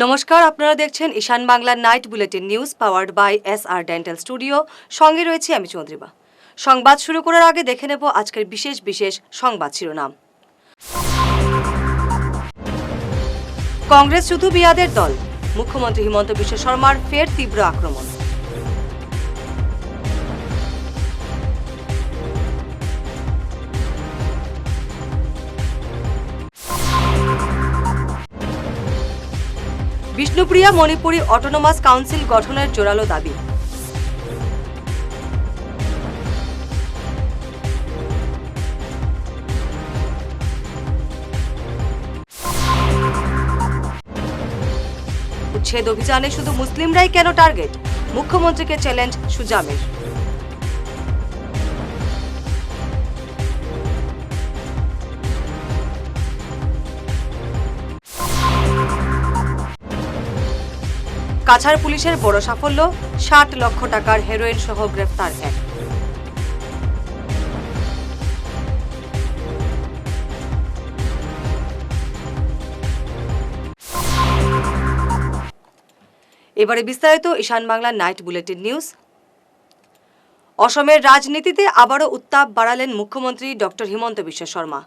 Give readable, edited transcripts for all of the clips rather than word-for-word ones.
নমস্কার, আপনারা দেখছেন ঈশান বাংলার night bulletin news powered by SR dental studio. সঙ্গে রয়েছে আমি চন্দ্রিমা। সংবাদ শুরু করার আগে দেখে নেব আজকের বিশেষ সংবাদ শিরোনাম। কংগ্রেস শুধু মিয়াদের দল, মুখ্যমন্ত্রী হিমন্ত বিশ্ব শর্মার ফের তীব্র আক্রমণ। বিষ্ণুপ্রিয়া মণিপুরী অটোনমাস কাউন্সিল গঠনের জোরালো দাবি। উচ্ছেদ অভিযানে শুধু মুসলিমরাই কেন টার্গেট, মুখ্যমন্ত্রীকে চ্যালেঞ্জ সুজামের। কাছাড় পুলিশের বড় সাফল্য, ৬০ লক্ষ টাকার হেরোইন সহ গ্রেফতার এক। এবারে বিস্তারিত ঈশান বাংলার নাইট বুলেটিন নিউজ। অসমের রাজনীতিতে আবারও উত্তাপ বাড়ালেন মুখ্যমন্ত্রী ডক্টর হিমন্ত বিশ্ব শর্মা।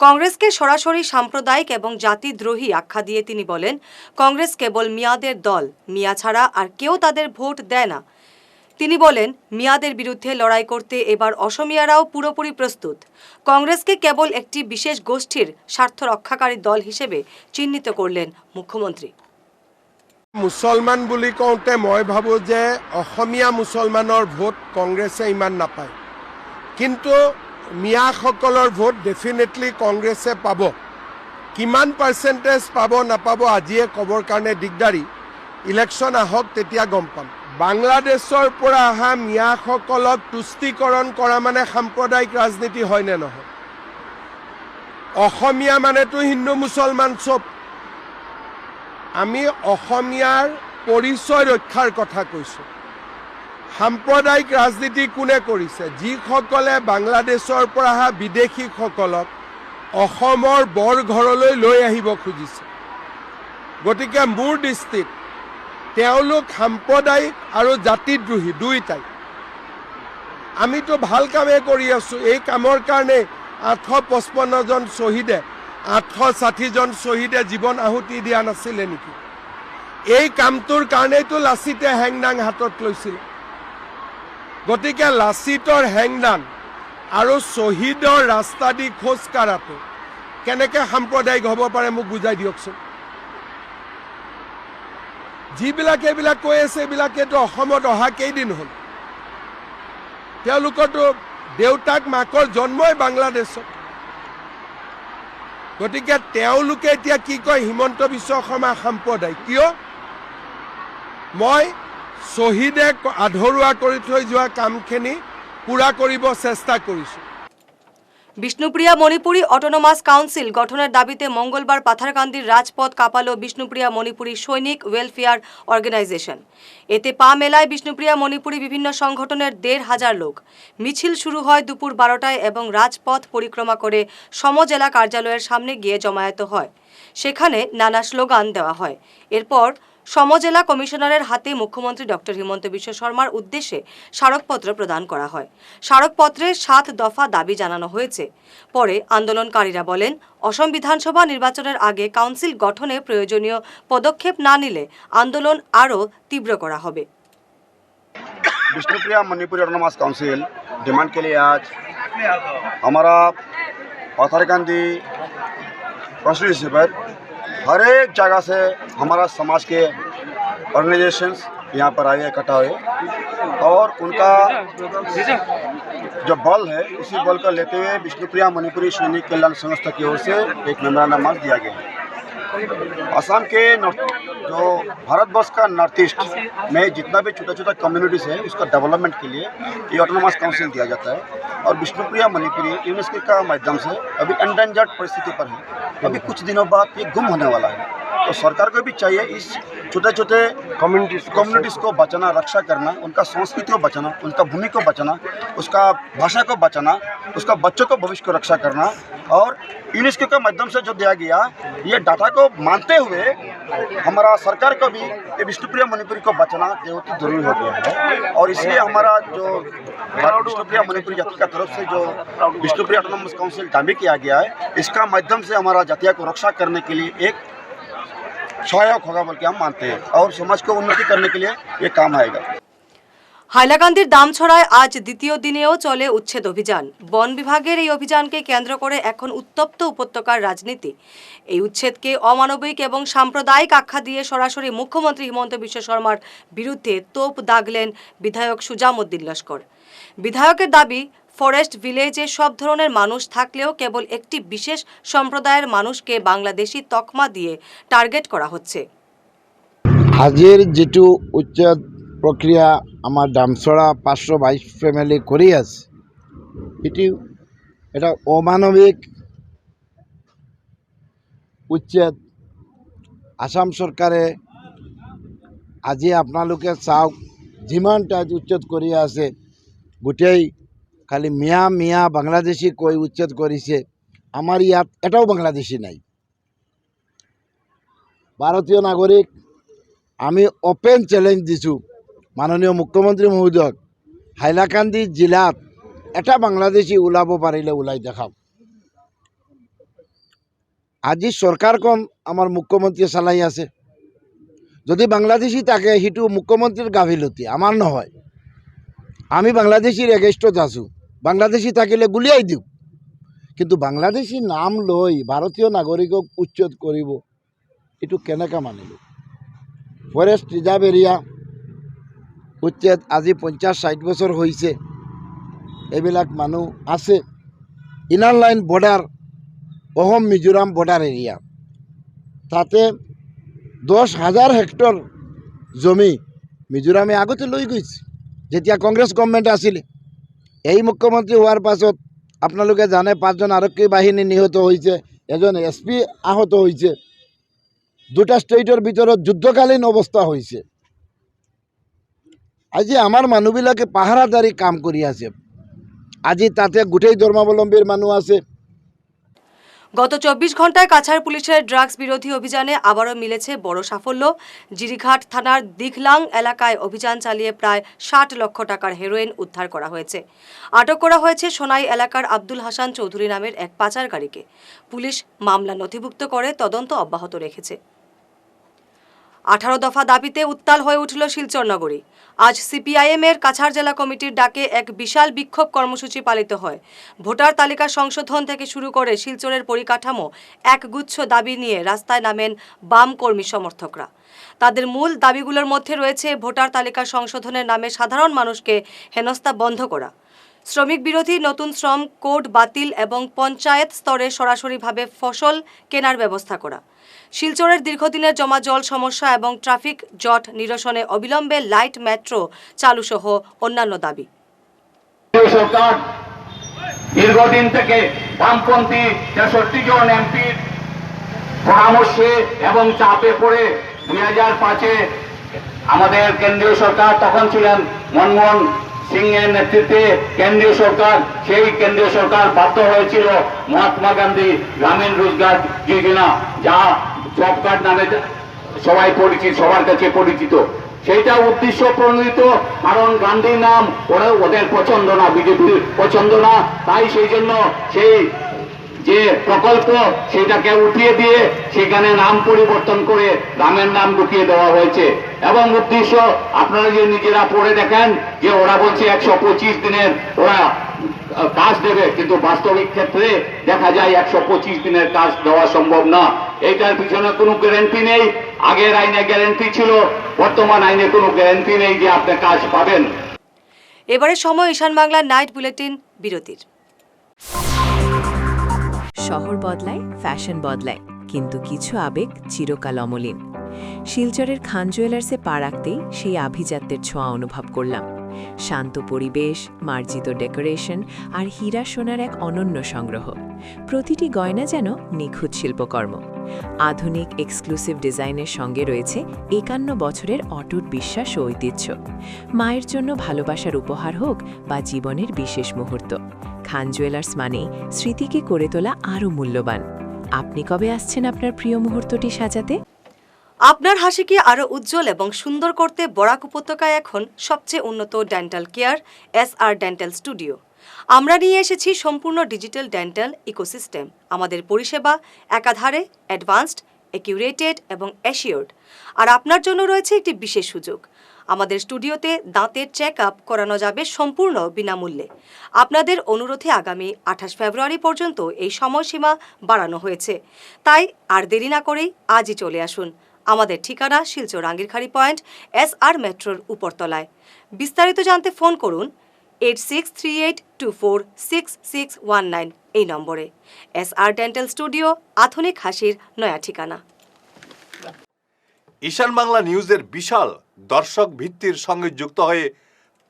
কংগ্রেসকে সরাসরি সাম্প্রদায়িক এবং জাতিদ্রোহী আখ্যা দিয়ে তিনি বলেন, কংগ্রেস কেবল মিয়াদের দল, মিয়া ছাড়া আর কেউ তাদের ভোট দেয় না। তিনি বলেন, মিয়াদের বিরুদ্ধে লড়াই করতে এবার অসমিয়ারাও পুরোপুরি প্রস্তুত। কংগ্রেসকে কেবল একটি বিশেষ গোষ্ঠীর স্বার্থ রক্ষাকারী দল হিসেবে চিহ্নিত করলেন মুখ্যমন্ত্রী। মুছলমান বুলি কওঁতে মই ভাবোঁ যে অসমীয়া মুছলমানৰ ভোট কংগ্ৰেছে ইমান নাপায়, কিন্তু মিয়াসকলৰ ভোট ডেফিনেটলি কংগ্ৰেছে পাব। কিমান পাৰ্চেণ্টেজ পাব নাপাব আজিয়ে ক'বৰ কাৰণে দিগদাৰী, ইলেকশ্যন আহক তেতিয়া গম পাম। বাংলাদেশৰ পৰা অহা মিয়াসকলক তুষ্টিকৰণ কৰা মানে সাম্প্ৰদায়িক ৰাজনীতি হয়নে নহয়? অসমীয়া মানেতো হিন্দু মুছলমান চব। আমি অসমীয়াৰ পৰিচয় ৰক্ষাৰ কথা কৈছোঁ। সাম্প্ৰদায়িক ৰাজনীতি কোনে কৰিছে? যিসকলে বাংলাদেশৰ পৰা অহা বিদেশীসকলক অসমৰ বৰঘৰলৈ লৈ আহিব খুজিছে। গতিকে মোৰ দৃষ্টিত তেওঁলোক সাম্প্ৰদায়িক আৰু জাতিদ্ৰোহী দুয়োটাই। আমিতো ভাল কামেই কৰি আছোঁ। এই কামৰ কাৰণে 855 জন শ্বহীদে 860 জন শ্বহীদে জীৱন আহুতি দিয়া নাছিলে নেকি? এই কামটোৰ কাৰণেতো লাচিতে হেংদাং হাতত লৈছিল। গতিকে লাচিতৰ হেংদাং আৰু শ্বহীদৰ ৰাস্তা দি খোজ কাঢ়াটো কেনেকৈ সাম্প্ৰদায়িক হ'ব পাৰে মোক বুজাই দিয়কচোন। যিবিলাকে এইবিলাক কৈ আছে, এইবিলাকেতো অসমত অহা কেইদিন হ'ল। তেওঁলোকৰতো দেউতাক মাকৰ জন্মই বাংলাদেশত। গতিকে তেওঁলোকে এতিয়া কি কয়, হিমন্ত বিশ্ব শৰ্মা সাম্প্ৰদায়িক কিয়? মই শ্বহীদে আধৰুৱা কৰি থৈ যোৱা কামখিনি পূৰা কৰিব চেষ্টা কৰিছোঁ। বিষ্ণুপ্রিয়া মণিপুরী অটোনমাস কাউন্সিল গঠনের দাবিতে মঙ্গলবার পাথারকান্দির রাজপথ কাঁপালো বিষ্ণুপ্রিয়া মণিপুরী সৈনিক ওয়েলফেয়ার অর্গানাইজেশন। এতে পা মেলায় বিষ্ণুপ্রিয়া মণিপুরী বিভিন্ন সংগঠনের 1,500 লোক। মিছিল শুরু হয় দুপুর 12টায় এবং রাজপথ পরিক্রমা করে সমজেলা কার্যালয়ের সামনে গিয়ে জমায়েত হয়। সেখানে নানা স্লোগান দেওয়া হয়। এরপর সমজেলা কমিশনারের হাতে মুখ্যমন্ত্রী ডক্টর হিমন্ত বিশ্ব শর্মার উদ্দেশ্যে স্মারকপত্র প্রদান করা হয়। স্মারকপত্রে 7 দফা দাবি জানানো হয়েছে। পরে আন্দোলনকারীরা বলেন, অসম বিধানসভা নির্বাচনের আগে কাউন্সিল গঠনে প্রয়োজনীয় পদক্ষেপ না নিলে আন্দোলন আরও তীব্র করা হবে। Vishnupriya Manipuri autonomous council demand के लिए आज हमारा पाथरकांदी कॉन्स्टिट्यूंसी पर हर एक जगह से हमारा समाज के ऑर्गेनाइजेशंस यहाँ पर आए, इकट्ठा हुए और उनका जो बल है उसी बल को लेते हुए विष्णुप्रिया मणिपुरी सैनिक कल्याण संस्था की ओर से एक मेमोरेंडम दिया गया है। असम के जो भारतवर्ष का नॉर्थ ईस्ट में जितना भी छोटा छोटा कम्युनिटीज़ है उसका डेवलपमेंट के लिए ये ऑटोनॉमस काउंसिल दिया जाता है। और विष्णुप्रिया मणिपुरी यूनेस्को का माध्यम से अभी एंडेंजर्ड परिस्थिति पर है। अभी कुछ दिनों बाद ये गुम होने वाला है। तो सरकार को भी चाहिए इस छोटे छोटे कम्युनिटीज़ को बचाना, रक्षा करना, उनका संस्कृति को बचाना, उनका भूमि को बचाना, उसका भाषा को बचाना, उसका बच्चों को भविष्य को रक्षा करना। और यूनेस्को के माध्यम से जो दिया गया ये डाटा को मानते हुए हमारा सरकार को भी ये विष्णुप्रिया मणिपुरी को बचाना बहुत ही जरूरी हो गया है। और इसलिए हमारा जो विष्णुप्रिया मणिपुरी जाति का तरफ से जो विष्णुप्रिया ऑटोनोमस काउंसिल दावी किया गया है, इसका माध्यम से हमारा जातिया को रक्षा करने के लिए एक सहायक होगा बोल के हम मानते हैं और समाज को उन्नति करने के लिए ये काम आएगा। হাইলাকান্দির দামছড়ায় আজ দ্বিতীয় দিনেও চলে উচ্ছেদ অভিযান। বন বিভাগের এই অভিযানকে কেন্দ্র করে এখন উত্তপ্ত উপত্যকার রাজনীতি। এই উচ্ছেদকে অমানবিক এবং সাম্প্রদায়িক আখ্যা দিয়ে সরাসরি মুখ্যমন্ত্রী হিমন্ত বিশ্ব শর্মার বিরুদ্ধে তোপ দাগলেন বিধায়ক সুজামউদ্দিন লস্কর। বিধায়কের দাবি, ফরেস্ট ভিলেজে সব ধরনের মানুষ থাকলেও কেবল একটি বিশেষ সম্প্রদায়ের মানুষকে বাংলাদেশি তকমা দিয়ে টার্গেট করা হচ্ছে। আজিৰ যেটো উচ্ছেদ প্ৰক্ৰিয়া আমাৰ দামছড়া 522 ফেমিলি কৰি আছে, এটি এটা অমানবিক উচ্ছেদ। আসাম চৰকাৰে আজি আপোনালোকে চাওক যিমান ঠাইত উচ্ছেদ কৰি আছে, গোটেই খালি মিয়া মিয়া বাংলাদেশী কৈ উচ্ছেদ কৰিছে। আমাৰ ইয়াত এটাও বাংলাদেশী নাই। ভাৰতীয় নাগৰিক আমি ওপেন চ্যালেঞ্জ দিছোঁ মাননীয় মুখ্যমন্ত্রী মহোদয়ক, হাইলাকান্দি জিলাত এটা বাংলাদেশী ওলাব পাৰিলে ওলাই দেখাওক। আজি সরকারখন আমার মুখ্যমন্ত্রী চালাই আছে, যদি বাংলাদেশী থাকে সিটো মুখ্যমন্ত্রীর গাফিলতি, আমার নহয়। আমি বাংলাদেশীর এগেইনষ্টত আছোঁ, বাংলাদেশী থাকিলে গুলিয়াই দিওঁ, কিন্তু বাংলাদেশী নাম লৈ ভারতীয় নাগরিকক উচ্ছেদ কৰিব, এটো কেনেকৈ মানিব? ফরেস্ট রিজার্ভ এরিয়া উচ্ছেদ আজি 50-60 বছর হয়েছে। এইবিলাক মানুষ আছে। ইনার লাইন বর্ডার অসম মিজোরাম বর্ডার এরিয়া, তাতে 10,000 হেক্টর জমি মিজোরামে আগতে লৈ গৈছে যেতিয়া কংগ্রেস গভর্নমেন্ট আছিল। এই মুখ্যমন্ত্রী হওয়ার পাছত আপনালোকে জানে 5 জন আরক্ষী বাহিনী নিহত হয়েছে, এজন এসপি আহত হয়েছে। দুটা স্টেটৰ ভিতৰত যুদ্ধকালীন অৱস্থা হৈছে। আজি আমাৰ মানুহবিলাকে পাহাৰাদাৰী কাম কৰি আছে। আজি তাতে গোটেই ধৰ্মাৱলম্বীৰ মানুহ আছে। গত 24 ঘন্টায় কাছাড় পুলিশের ড্রাগস বিরোধী অভিযানে আবারও মিলেছে বড় সাফল্য। জিরিঘাট থানার দিঘলাং এলাকায় অভিযান চালিয়ে প্রায় 60 লক্ষ টাকার হেরোইন উদ্ধার করা হয়েছে। আটক করা হয়েছে সোনাই এলাকার আব্দুল হাসান চৌধুরী নামের এক পাচারকারীকে। পুলিশ মামলা নথিভুক্ত করে তদন্ত অব্যাহত রেখেছে। 18 দফা দাবিতে উত্তাল হয়ে উঠল শিলচর নগরী। আজ সিপিআইএম এর কাছাড় জেলা কমিটির ডাকে এক বিশাল বিক্ষোভ কর্মসূচি পালিত হয়। ভোটার তালিকা সংশোধন থেকে শুরু করে শিলচরের পরিকাঠামো একগুচ্ছ দাবি নিয়ে রাস্তায় নামেন বাম কর্মী সমর্থকরা। তাদের মূল দাবিগুলোর মধ্যে রয়েছে ভোটার তালিকা সংশোধনের নামে সাধারণ মানুষকে হেনস্থা বন্ধ করা, শ্রমিক বিরোধী নতুন শ্রম কোড বাতিল এবং পঞ্চায়েত স্তরে সরাসরিভাবে ফসল কেনার ব্যবস্থা করা, শিলচরের দীর্ঘদিনের জমা জল সমস্যা এবং ট্রাফিক জট নিরসনে অবিলম্বে লাইট মেট্রো চালু সহ অন্যান্য দাবি। সরকার দীর্ঘদিন থেকে বামপন্থী 63 জন এমপির পরামর্শে এবং চাপে পড়ে 2005-এ আমাদের কেন্দ্রীয় সরকার, তখন ছিলেন মনমোহন সিং এর নেতৃত্বে কেন্দ্রীয় সরকার, সেই কেন্দ্রীয় সরকার বাধ্য হয়েছিল মহাত্মা গান্ধী গ্রামীণ রোজগার যোজনা, যা জব কার্ড নামে সবাই পরিচিত, সবার কাছে পরিচিত। সেইটা উদ্দেশ্য প্রণোদিত, কারণ গান্ধীর নাম ওদের পছন্দ না, বিজেপির পছন্দ না, তাই সেই জন্য সেই যে প্রকল্প সেটাকে উঠিয়ে দিয়ে সেখানে নাম পরিবর্তন করে গ্রামের নাম ঢুকিয়ে দেওয়া হয়েছে। এবং উদ্দেশ্য আপনারা যে নিজেরা পড়ে দেখেন যে ওরা বলছে 125 দিনের ওরা কাজ দেবে, কিন্তু বাস্তবিক ক্ষেত্রে দেখা যায় 125 দিনের কাজ দেওয়া সম্ভব না। এইটার পিছনে কোনো গ্যারান্টি নেই। আগের আইনে গ্যারান্টি ছিল, বর্তমান আইনে কোনো গ্যারান্টি নেই যে আপনি কাজ পাবেন। এবারে সময় ঈশান বাংলার নাইট বুলেটিন বিরতির। শহর বদলায়, ফ্যাশন বদলায়, কিন্তু কিছু আবেগ চিরকাল অমলিন। শিলচরের খান জুয়েলার্সে পা রাখতেই সেই আভিজাত্যের ছোঁয়া অনুভব করলাম। শান্ত পরিবেশ, মার্জিত ডেকোরেশন আর হীরা সোনার এক অনন্য সংগ্রহ। প্রতিটি গয়না যেন নিখুঁত শিল্পকর্ম। আধুনিক এক্সক্লুসিভ ডিজাইনের সঙ্গে রয়েছে 51 বছরের অটুট বিশ্বাস ও ঐতিহ্য। মায়ের জন্য ভালোবাসার উপহার হোক বা জীবনের বিশেষ মুহূর্ত, খান জুয়েলার্স মানেই স্মৃতিকে করে তোলা আরও মূল্যবান। আপনি কবে আসছেন আপনার প্রিয় মুহূর্তটি সাজাতে? আপনার হাসিকে আরও উজ্জ্বল এবং সুন্দর করতে বরাক উপত্যকায় এখন সবচেয়ে উন্নত dental care SR dental studio. আমরা নিয়ে এসেছি সম্পূর্ণ ডিজিটাল ডেন্টাল ইকোসিস্টেম। আমাদের পরিষেবা একাধারে অ্যাডভান্সড, অ্যাকিউরেটেড এবং অ্যাসিওর্ড। আর আপনার জন্য রয়েছে একটি বিশেষ সুযোগ। আমাদের স্টুডিওতে দাঁতের চেক আপ করানো যাবে সম্পূর্ণ বিনামূল্যে। আপনাদের অনুরোধে আগামী 28 ফেব্রুয়ারি পর্যন্ত এই সময়সীমা বাড়ানো হয়েছে। তাই আর দেরি না করেই আজই চলে আসুন। আমাদের ঠিকানা শিলচর আঙ্গিরখাড়ি পয়েন্ট, SR মেট্রোর উপরতলায়। বিস্তারিত জানতে ফোন করুন 8638246619 এই নম্বরে। SR ডেন্টাল স্টুডিও, আধুনিক হাসির নয়া ঠিকানা। ঈশান বাংলা নিউজের বিশাল দর্শক ভিত্তির সঙ্গে যুক্ত হয়ে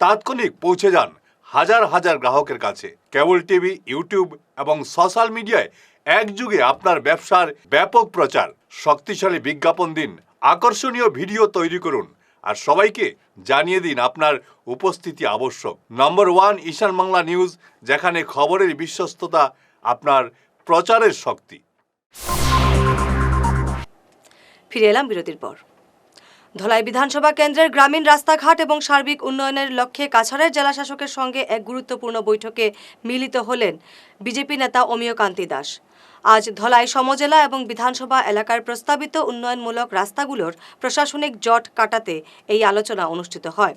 তাৎক্ষণিক পৌঁছে যান হাজার হাজার গ্রাহকের কাছে। কেবল টিভি, ইউটিউব এবং সোশ্যাল মিডিয়ায় একযুগে আপনার ব্যবসার ব্যাপক প্রচার। শক্তিশালী বিজ্ঞাপন দিন, আকর্ষণীয় ভিডিও তৈরি করুন আর সবাইকে জানিয়ে দিন আপনার উপস্থিতি আবশ্যক। নম্বর 1 ঈশান বাংলা নিউজ, যেখানে খবরের বিশ্বস্ততা আপনার প্রচারের শক্তি। ফিরে এলাম বিরতির পর। ধলাই বিধানসভা কেন্দ্রের গ্রামীণ রাস্তাঘাট এবং সার্বিক উন্নয়নের লক্ষ্যে কাছাড়ের জেলাশাসকের সঙ্গে এক গুরুত্বপূর্ণ বৈঠকে মিলিত হলেন বিজেপি নেতা অমিয়কান্তি দাস। আজ ধলাই সমজেলা এবং বিধানসভা এলাকার প্রস্তাবিত উন্নয়নমূলক রাস্তাগুলোর প্রশাসনিক জট কাটাতে এই আলোচনা অনুষ্ঠিত হয়।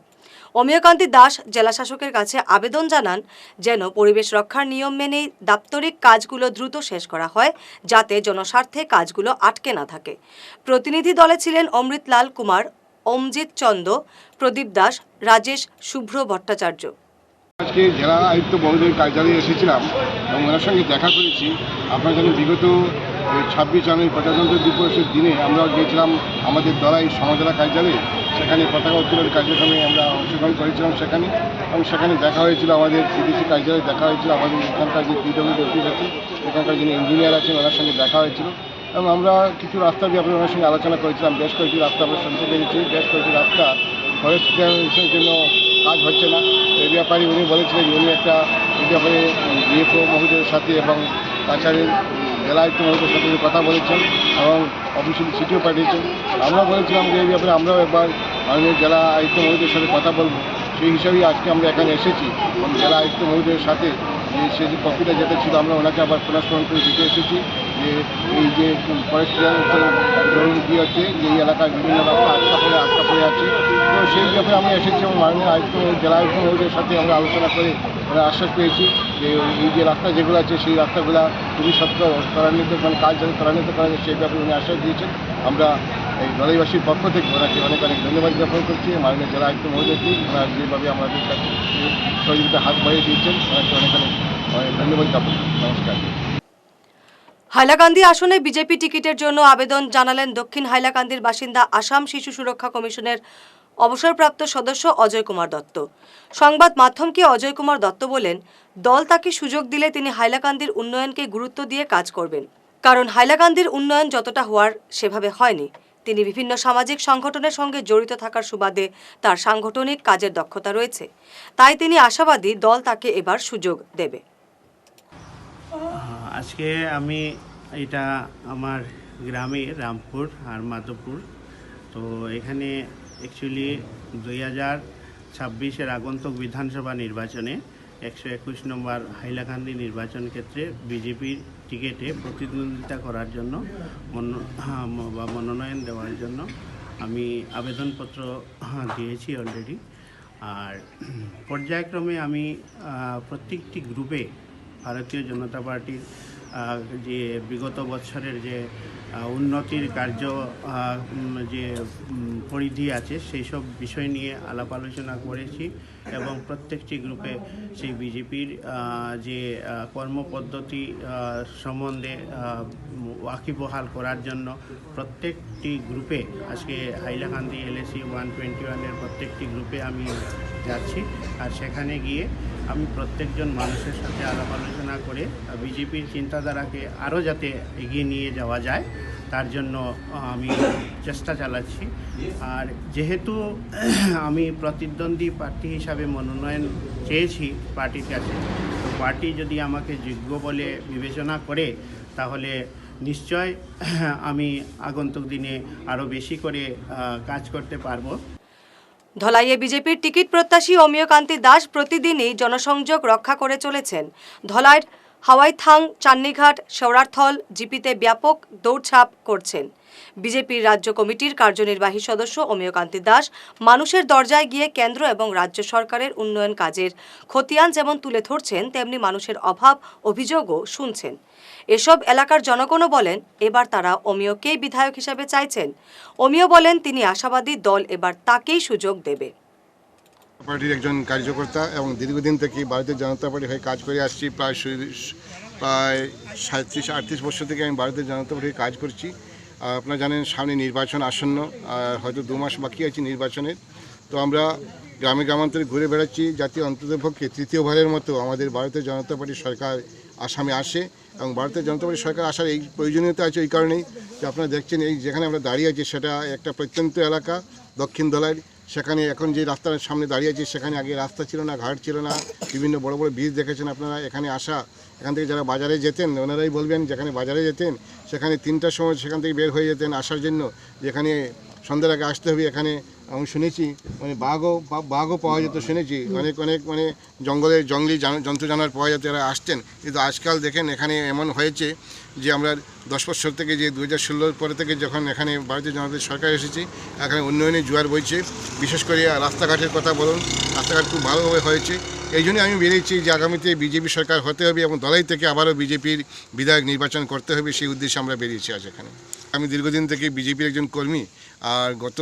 অমিয়কান্তি দাস জেলাশাসকের কাছে আবেদন জানান যেন পরিবেশ রক্ষার নিয়ম মেনেই দাপ্তরিক কাজগুলো দ্রুত শেষ করা হয়, যাতে জনস্বার্থে কাজগুলো আটকে না থাকে। প্রতিনিধি দলে ছিলেন অমৃতলাল কুমার, অমজিৎ চন্দ, প্রদীপ দাস, রাজেশ, শুভ্র ভট্টাচার্য। আজকে জেলা আয়ুক্ত মহোদয়ের কার্যালয়ে এসেছিলাম এবং ওনার সঙ্গে দেখা করেছি। আপনারা জানেন বিগত 26 জানুয়ারি প্রজাতন্ত্র দিবসের দিনে আমরা গিয়েছিলাম আমাদের দলাই সমজেলা কার্যালয়ে। সেখানে পতাকা উত্তোলন কার্যক্রমে আমরা অংশগ্রহণ করেছিলাম সেখানে, এবং সেখানে দেখা হয়েছিল আমাদের CDC কার্যালয়ে, দেখা হয়েছিল আমাদের এখানকার যে PWD অফিস আছে, এখানকার যিনি ইঞ্জিনিয়ার আছেন ওনার সঙ্গে দেখা হয়েছিল। এবং আমরা কিছু রাস্তার ব্যাপারে ওনার সঙ্গে আলোচনা করেছিলাম। বেশ কয়েকটি রাস্তা আমরা শুনতে পেরেছি, বেশ কয়েকটি রাস্তা ফরেস্ট ক্লিয়ারেন্সের জন্য কাজ হচ্ছে না। এই ব্যাপারে উনি বলেছিলেন উনি একটা এই ব্যাপারে DFO মহোদয়ের সাথে এবং কাছাড়ের জেলা আয়ুক্ত মহোদয়ের সাথে কথা বলেছেন এবং অফিসিয়াল চিঠিও পাঠিয়েছেন। আমরা বলেছিলাম যে এই ব্যাপারে আমরাও একবার মাননীয় জেলা আয়ুক্ত মহোদয়ের সাথে কথা বলবো। সেই হিসাবেই আজকে আমরা এখানে এসেছি এবং জেলা আয়ুক্ত মহোদয়ের সাথে সে যে কপিটা যেটা ছিল আমরা ওনাকে আবার পুনঃস্মরণ করে দিতে এসেছি যে এই যে ফরেস্ট ক্লিয়ারেন্সের ধরুন কী হচ্ছে যে এই এলাকায় বিভিন্ন রাস্তা আটকা পড়ে আছে। তো সেই ব্যাপারে আমি এসেছি এবং মাননীয় আয়ুক্ত জেলা আয়ুক্ত মহোদয়ের সাথে আমরা আলোচনা করে আমরা আশ্বাস পেয়েছি যে এই যে রাস্তা যেগুলো আছে সেই রাস্তাগুলো খুবই সত্য ত্বরান্বিত, মানে কাজ যাতে ত্বরান্বিত করা যায় সেই ব্যাপারে উনি আশ্বাস দিয়েছেন। আমরা এই দলাইবাসীর পক্ষ থেকে ওনাকে অনেক অনেক ধন্যবাদ জ্ঞাপন করছি। মাননীয় জেলা আয়ুক্ত মহোদয়কে ওনারা যেভাবে আমাদের কাছে সহযোগিতা হাত বাড়িয়ে দিয়েছেন ওনাকে অনেক অনেক ধন্যবাদ জ্ঞাপন করছি। নমস্কার। হাইলাকান্দি আসনে বিজেপি টিকিটের জন্য আবেদন জানালেন দক্ষিণ হাইলাকান্দির বাসিন্দা আসাম শিশু সুরক্ষা কমিশনের অবসরপ্রাপ্ত সদস্য অজয় কুমার দত্ত। সংবাদ মাধ্যমকে অজয় কুমার দত্ত বলেন, দল তাকে সুযোগ দিলে তিনি হাইলাকান্দির উন্নয়নকে গুরুত্ব দিয়ে কাজ করবেন, কারণ হাইলাকান্দির উন্নয়ন যতটা হওয়ার সেভাবে হয়নি। তিনি বিভিন্ন সামাজিক সংগঠনের সঙ্গে জড়িত থাকার সুবাদে তার সাংগঠনিক কাজের দক্ষতা রয়েছে। তাই তিনি আশাবাদী দল তাকে এবার সুযোগ দেবে। আজকে আমি এটা আমার গ্রামে রামপুর আর মাধবপুর, তো এখানে অ্যাকচুয়ালি 2026-এর আগন্তুক বিধানসভা নির্বাচনে 121 নম্বর হাইলাকান্দি নির্বাচন ক্ষেত্রে বিজেপির টিকিটে প্রতিদ্বন্দ্বিতা করার জন্য মনোনয়ন দেওয়ার জন্য আমি আবেদনপত্র দিয়েছি অলরেডি। আর পর্যায়ক্রমে আমি প্রত্যেকটি গ্রুপে ভারতীয় জনতা পার্টির যে বিগত বছরের যে উন্নতির কার্য যে পরিধি আছে সেই সব বিষয় নিয়ে আলাপ আলোচনা করেছি এবং প্রত্যেকটি গ্রুপে সেই বিজেপির যে কর্মপদ্ধতি সম্বন্ধে ওয়াকিবহাল করার জন্য প্রত্যেকটি গ্রুপে আজকে হাইলাকান্দি LAC 121-এর প্রত্যেকটি গ্রুপে আমি যাচ্ছি আর সেখানে গিয়ে আমি প্রত্যেকজন মানুষের সাথে আলাপ আলোচনা করে বিজেপির চিন্তাধারাকে আরও যাতে এগিয়ে নিয়ে যাওয়া যায় তার জন্য আমি চেষ্টা চালাচ্ছি। আর যেহেতু আমি প্রতিদ্বন্দ্বী প্রার্থী হিসাবে মনোনয়ন চেয়েছি পার্টির কাছে, তো পার্টি যদি আমাকে যোগ্য বলে বিবেচনা করে তাহলে নিশ্চয় আমি আগন্তুক দিনে আরও বেশি করে কাজ করতে পারবো। ধলাইয়ে বিজেপির টিকিট প্রত্যাশী অমিয়কান্তি দাস প্রতিদিনই জনসংযোগ রক্ষা করে চলেছেন। ধলাইয়ের হাওয়াইথাং, চান্নিঘাট, শেওড়ারথল জিপিতে ব্যাপক দৌড়ঝাঁপ করছেন। বিজেপির রাজ্য কমিটির কার্যনির্বাহী সদস্য অমিয়কান্তি দাস মানুষের দরজায় গিয়ে কেন্দ্র এবং রাজ্য সরকারের উন্নয়ন কাজের খতিয়ান যেমন তুলে ধরছেন, তেমনি মানুষের অভাব অভিযোগও শুনছেন। এসব এলাকার জনগণও বলেন এবার তারা অমিয়কেই বিধায়ক হিসাবে চাইছেন। অমিয় বলেন তিনি আশাবাদী দল এবার তাকেই সুযোগ দেবে। পার্টির একজন কার্যকর্তা এবং দীর্ঘদিন থেকে ভারতীয় জনতা পার্টি হয়ে কাজ করে আসছি। প্রায় 37-38 বছর থেকে আমি ভারতীয় জনতা পার্টির কাজ করছি। আপনারা জানেন সামনে নির্বাচন আসন্ন, হয়তো 2 মাস বাকি আছে নির্বাচনের। তো আমরা গ্রামে গ্রামান্তরে ঘুরে বেড়াচ্ছি যাতে অন্ততপক্ষে তৃতীয়বারের মতো আমাদের ভারতীয় জনতা পার্টির সরকার আসামে আসে। এবং ভারতীয় জনতা পার্টির সরকার আসার এই প্রয়োজনীয়তা আছে এই কারণেই যে আপনারা দেখছেন এই যেখানে আমরা দাঁড়িয়ে আছি সেটা একটা প্রত্যন্ত এলাকা দক্ষিণ ধলাই। সেখানে এখন যে রাস্তার সামনে দাঁড়িয়ে আছি সেখানে আগে রাস্তা ছিল না, ঘাট ছিল না, বিভিন্ন বড় বড় ব্রিজ দেখেছেন আপনারা। এখানে আসা, এখান থেকে যারা বাজারে যেতেন ওনারাই বলবেন, যেখানে বাজারে যেতেন সেখানে 3টার সময় সেখান থেকে বের হয়ে যেতেন আসার জন্য, যেখানে সন্ধ্যার আগে আসতে হবে। এখানে আমি শুনেছি মানে বাঘও পাওয়া যেত, শুনেছি অনেক মানে জঙ্গলি জন্তু জানোয়ার পাওয়া যেত, এরা আসতেন। কিন্তু আজকাল দেখেন এখানে এমন হয়েছে যে আমরা 10 বছর থেকে যে 2016 পরে থেকে যখন এখানে ভারতীয় জনতা সরকার এসেছে, এখানে উন্নয়নের জোয়ার বইছে। বিশেষ করে রাস্তাঘাটের কথা বলুন, রাস্তাঘাট খুব ভালোভাবে হয়েছে। এই জন্যই আমি বেরিয়েছি যে আগামীতে বিজেপি সরকার হতে হবে এবং ধলাই থেকে আবারও বিজেপির বিধায়ক নির্বাচন করতে হবে, সেই উদ্দেশ্যে আমরা বেরিয়েছি আজ এখানে। আমি দীর্ঘদিন থেকে বিজেপির একজন কর্মী, আর গত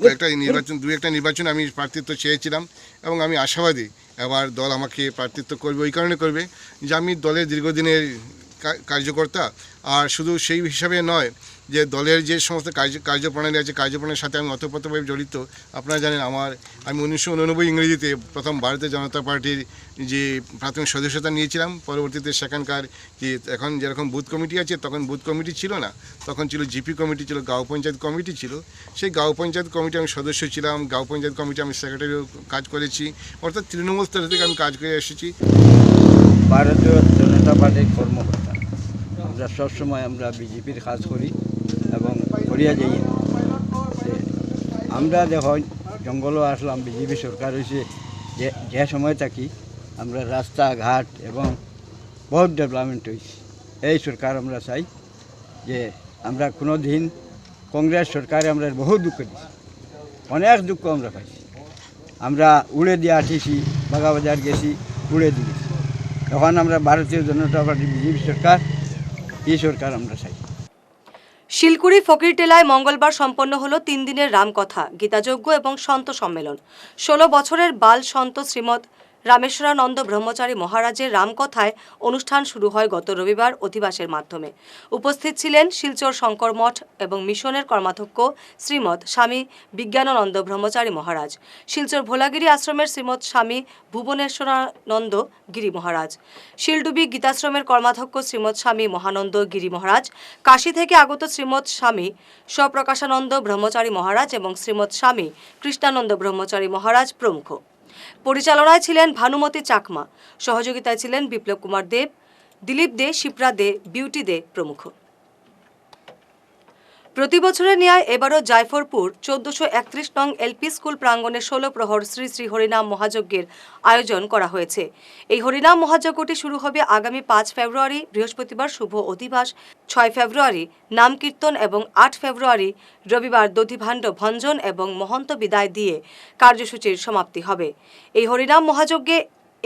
কয়েকটা নির্বাচন 2-1টা নির্বাচন আমি প্রার্থিত্ব চেয়েছিলাম এবং আমি আশাবাদী এবার দল আমাকে প্রার্থিত্ব করবে। ওই কারণে করবে যে আমি দলের দীর্ঘদিনের কার্যকর্তা, আর শুধু সেই হিসাবে নয় যে দলের যে সমস্ত কার্যপ্রণালী আছে কার্যপ্রণালীর সাথে আমি ওতপ্রোতভাবে জড়িত। আপনারা জানেন আমি 1989 ইংরেজিতে প্রথম ভারতীয় জনতা পার্টির যে প্রাথমিক সদস্যতা নিয়েছিলাম। পরবর্তীতে সেখানকার যে এখন যেরকম বুথ কমিটি আছে, তখন বুথ কমিটি ছিল না, তখন ছিল জিপি কমিটি, ছিল গাঁও পঞ্চায়েত কমিটি ছিল। সেই গাঁও পঞ্চায়েত কমিটি আমি সদস্য ছিলাম, গাঁও পঞ্চায়েত কমিটি আমি সেক্রেটারিও কাজ করেছি, অর্থাৎ তৃণমূল স্তর থেকে আমি কাজ করে এসেছি। ভারতীয় জনতা পার্টির কর্মকর্তা আমরা সবসময় আমরা বিজেপির কাজ করি এবং করিয়া যাই। আমরা দেখুন জঙ্গলও আসলাম, বিজেপি সরকার হয়েছে যে সময় থাকি আমরা রাস্তাঘাট এবং বহুত ডেভেলপমেন্ট হয়েছে। এই সরকার আমরা চাই যে আমরা কোনো দিন কংগ্রেস সরকারে আমরা বহু দুঃখ দিছি, অনেক দুঃখ আমরা পাইছি। আমরা উড়ে দিয়ে আঠিছি, বাগাবাজার গেছি, উড়ে দিয়েছি। তখন আমরা ভারতীয় জনতা পার্টি বিজেপি সরকার, এই সরকার আমরা চাই। শিলকুড়ি ফকিরটেলায় মঙ্গলবার সম্পন্ন হলো 3 দিনের রামকথা, গীতাযজ্ঞ এবং সন্ত সম্মেলন। 16 বছরের বাল সন্ত শ্রীমৎ রামেশ্বরানন্দ ব্রহ্মচারী মহারাজের রামকথায় অনুষ্ঠান শুরু হয় গত রবিবার অধিবাসের মাধ্যমে। উপস্থিত ছিলেন শিলচর শঙ্কর মঠ এবং মিশনের কর্মাধ্যক্ষ শ্রীমৎ স্বামী বিজ্ঞানানন্দ ব্রহ্মচারী মহারাজ, শিলচর ভোলাগিরি আশ্রমের শ্রীমৎ স্বামী ভুবনেশ্বরানন্দ গিরি মহারাজ, শিলডুবি গীতাশ্রমের কর্মাধ্যক্ষ শ্রীমৎ স্বামী মহানন্দ গিরি মহারাজ, কাশী থেকে আগত শ্রীমৎ স্বামী স্বপ্রকাশানন্দ ব্রহ্মচারী মহারাজ এবং শ্রীমৎ স্বামী কৃষ্ণানন্দ ব্রহ্মচারী মহারাজ প্রমুখ। পরিচালনায় ছিলেন ভানুমতি চাকমা, সহযোগিতায় ছিলেন বিপ্লব কুমার দেব, দিলীপ দে, শিপ্রা দে, বিউটি দে প্রমুখ। প্রতি বছরের ন্যায় এবারও জায়ফরপুর 1431 নং এলপি স্কুল প্রাঙ্গণে 16 প্রহর শ্রী শ্রী হরিনাম মহাযজ্ঞের আয়োজন করা হয়েছে। এই হরিনাম মহাযজ্ঞটি শুরু হবে আগামী 5 ফেব্রুয়ারি বৃহস্পতিবার শুভ অধিবাস, 6 ফেব্রুয়ারি নাম কীর্তন এবং 8 ফেব্রুয়ারি রবিবার দধিভাণ্ড ভঞ্জন এবং মহন্ত বিদায় দিয়ে কার্যসূচির সমাপ্তি হবে। এই হরিনাম মহাযজ্ঞে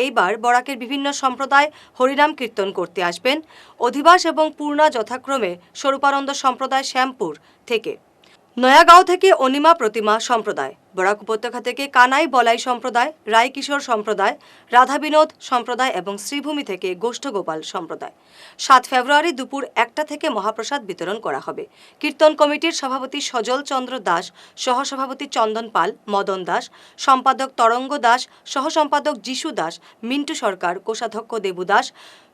এইবার বরাকের বিভিন্ন সম্প্রদায় হরিনাম কীর্তন করতে আসবেন অধিবাস এবং পূর্ণা যথাক্রমে স্বরূপানন্দ সম্প্রদায় শ্যামপুর থেকে, নয়াগাঁও থেকে অনিমা প্রতিমা সম্প্রদায়, বরাক উপত্যকা থেকে কানাই বলাই সম্প্রদায়, রায় কিশোর সম্প্রদায়, রাধা বিনোদ সম্প্রদায় এবং শ্রীভূমি থেকে গোষ্ঠগোপাল সম্প্রদায়। 7 ফেব্রুয়ারি দুপুর 1টা থেকে মহাপ্রসাদ বিতরণ করা হবে। কীর্তন কমিটির সভাপতি সজল চন্দ্র দাস, সহসভাপতি চন্দন পাল, মদন দাস, সম্পাদক তরঙ্গ দাস, সহসম্পাদক যিশু দাস, মিন্টু সরকার, কোষাধ্যক্ষ দেবু দাস,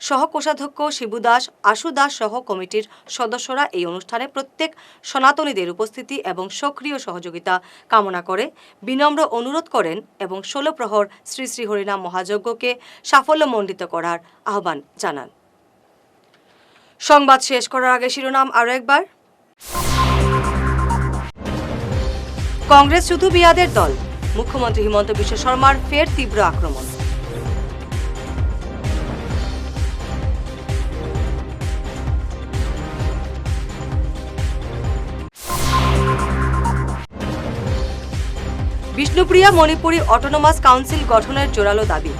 সহকোষাধ্যক্ষ শিবু দাস, আশু দাস সহ কমিটির সদস্যরা এই অনুষ্ঠানে প্রত্যেক সনাতনীদের উপস্থিতি এবং সক্রিয় সহযোগিতা কামনা করে বিনম্র অনুরোধ করেন এবং 16 প্রহর শ্রী শ্রী হরিনাম মহাযজ্ঞকে সাফল্যমণ্ডিত করার আহ্বান জানান। সংবাদ শেষ করার আগে শিরোনাম আরও একবার। কংগ্রেস শুধু বিয়াদের দল, মুখ্যমন্ত্রী হিমন্ত বিশ্ব শর্মার ফের তীব্র আক্রমণ। বিষ্ণুপ্রিয়া মণিপুরী অটোনমাস কাউন্সিল গঠনের জোরালো দাবি।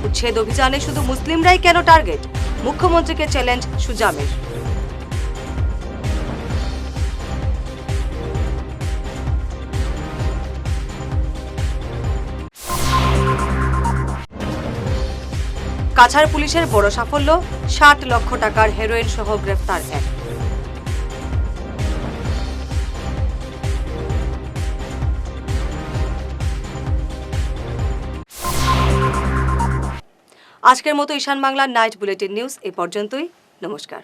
উচ্ছেদ অভিযানে শুধু মুসলিমরাই কেন টার্গেট, মুখ্যমন্ত্রীকে চ্যালেঞ্জ সুজামের। কাছাড় পুলিশের বড় সাফল্য, 60 লক্ষ টাকার হেরোইন সহ গ্রেফতার এক। আজকের মতো ঈশান বাংলার নাইট বুলেটিন নিউজ এ পর্যন্তই। নমস্কার।